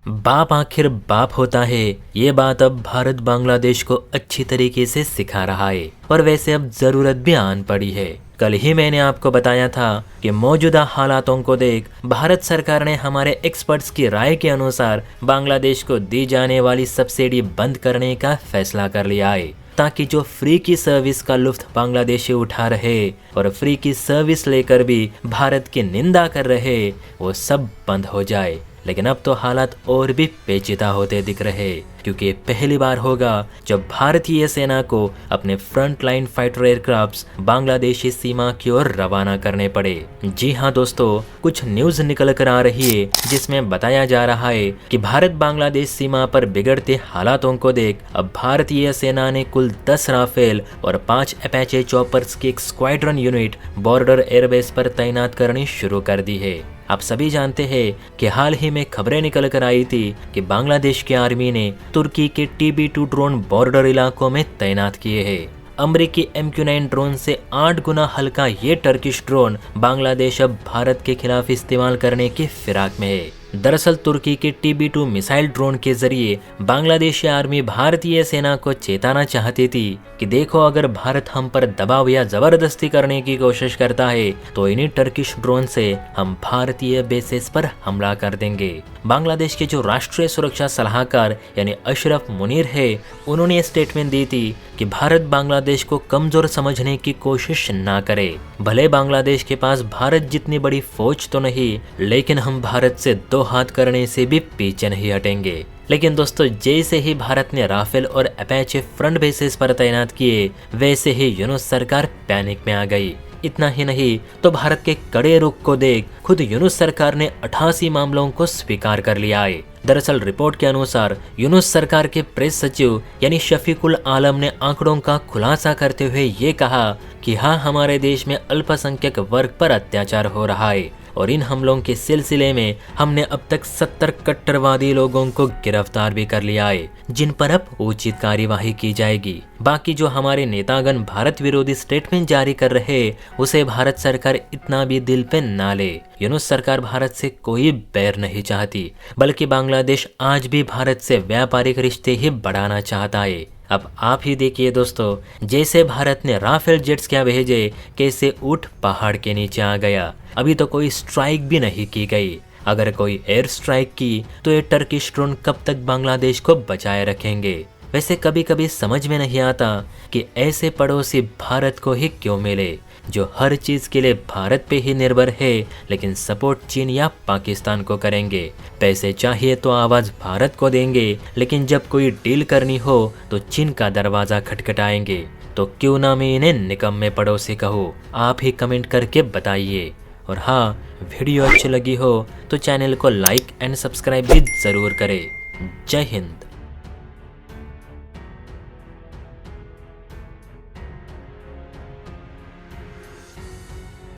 बाप आखिर बाप होता है, ये बात अब भारत बांग्लादेश को अच्छी तरीके से सिखा रहा है और वैसे अब जरूरत भी आन पड़ी है। कल ही मैंने आपको बताया था कि मौजूदा हालातों को देख भारत सरकार ने हमारे एक्सपर्ट्स की राय के अनुसार बांग्लादेश को दी जाने वाली सब्सिडी बंद करने का फैसला कर लिया है, ताकि जो फ्री की सर्विस का लुत्फ बांग्लादेशी उठा रहे और फ्री की सर्विस लेकर भी भारत की निंदा कर रहे वो सब बंद हो जाए। लेकिन अब तो हालात और भी पेचीदा होते दिख रहे, क्योंकि पहली बार होगा जब भारतीय सेना को अपने front line fighter aircrafts Bangladeshi सीमा की ओर रवाना करने पड़े। जी हाँ दोस्तों, कुछ न्यूज निकल कर आ रही है जिसमें बताया जा रहा है कि भारत बांग्लादेश सीमा पर बिगड़ते हालातों को देख अब भारतीय सेना ने कुल 10 राफेल और 5 अपाचे चॉपर्स की एक स्क्वाड्रन यूनिट बॉर्डर एयरबेस पर तैनात करनी शुरू कर दी है। आप सभी जानते हैं कि हाल ही में खबरें निकल कर आई थी कि बांग्लादेश की आर्मी ने तुर्की के TB2 ड्रोन बॉर्डर इलाकों में तैनात किए हैं। अमेरिकी MQ-9 ड्रोन से 8 गुना हल्का ये टर्किश ड्रोन बांग्लादेश अब भारत के खिलाफ इस्तेमाल करने की फिराक में है। दरअसल तुर्की के TB2 मिसाइल ड्रोन के जरिए बांग्लादेशी आर्मी भारतीय सेना को चेताना चाहती थी कि देखो, अगर भारत हम पर दबाव या जबरदस्ती करने की कोशिश करता है तो इन्हीं टर्किश ड्रोन से हम भारतीय बेसेस पर हमला कर देंगे। बांग्लादेश के जो राष्ट्रीय सुरक्षा सलाहकार यानी अशरफ मुनीर है, उन्होंने स्टेटमेंट दी थी कि भारत बांग्लादेश को कमजोर समझने की कोशिश ना करे। भले बांग्लादेश के पास भारत जितनी बड़ी फौज तो नहीं, लेकिन हम भारत से दो हाथ करने से भी पीछे नहीं हटेंगे। लेकिन दोस्तों, जैसे ही भारत ने राफेल और अपाचे फ्रंट बेसिस पर तैनात किए, वैसे ही यूनुस सरकार पैनिक में आ गई। इतना ही नहीं तो भारत के कड़े रुख को देख खुद यूनुस सरकार ने 88 मामलों को स्वीकार कर लिया है। दरअसल रिपोर्ट के अनुसार यूनुस सरकार के प्रेस सचिव यानी शफीकुल आलम ने आंकड़ों का खुलासा करते हुए ये कहा कि हाँ, हमारे देश में अल्पसंख्यक वर्ग पर अत्याचार हो रहा है और इन हमलों के सिलसिले में हमने अब तक 70 कट्टरवादी लोगों को गिरफ्तार भी कर लिया है, जिन पर अब उचित कार्यवाही की जाएगी। बाकी जो हमारे नेतागण भारत विरोधी स्टेटमेंट जारी कर रहे, उसे भारत सरकार इतना भी दिल पे ना ले। यूनुस सरकार भारत से कोई बैर नहीं चाहती, बल्कि बांग्लादेश आज भी भारत से व्यापारिक रिश्ते ही बढ़ाना चाहता है। अब आप ही देखिए दोस्तों, जैसे भारत ने राफेल जेट्स क्या भेजे, कैसे ऊंट पहाड़ के नीचे आ गया। अभी तो कोई स्ट्राइक भी नहीं की गई। अगर कोई एयर स्ट्राइक की तो ये टर्किश ड्रोन कब तक बांग्लादेश को बचाए रखेंगे। वैसे कभी कभी समझ में नहीं आता कि ऐसे पड़ोसी भारत को ही क्यों मिले जो हर चीज के लिए भारत पे ही निर्भर है, लेकिन सपोर्ट चीन या पाकिस्तान को करेंगे। पैसे चाहिए तो आवाज भारत को देंगे, लेकिन जब कोई डील करनी हो तो चीन का दरवाजा खटखटाएंगे। तो क्यों ना मैं इन्हें निकम्मे पड़ोसी कहूँ? आप ही कमेंट करके बताइए। और हाँ, वीडियो अच्छी लगी हो तो चैनल को लाइक एंड सब्सक्राइब भी जरूर करें। जय हिंद।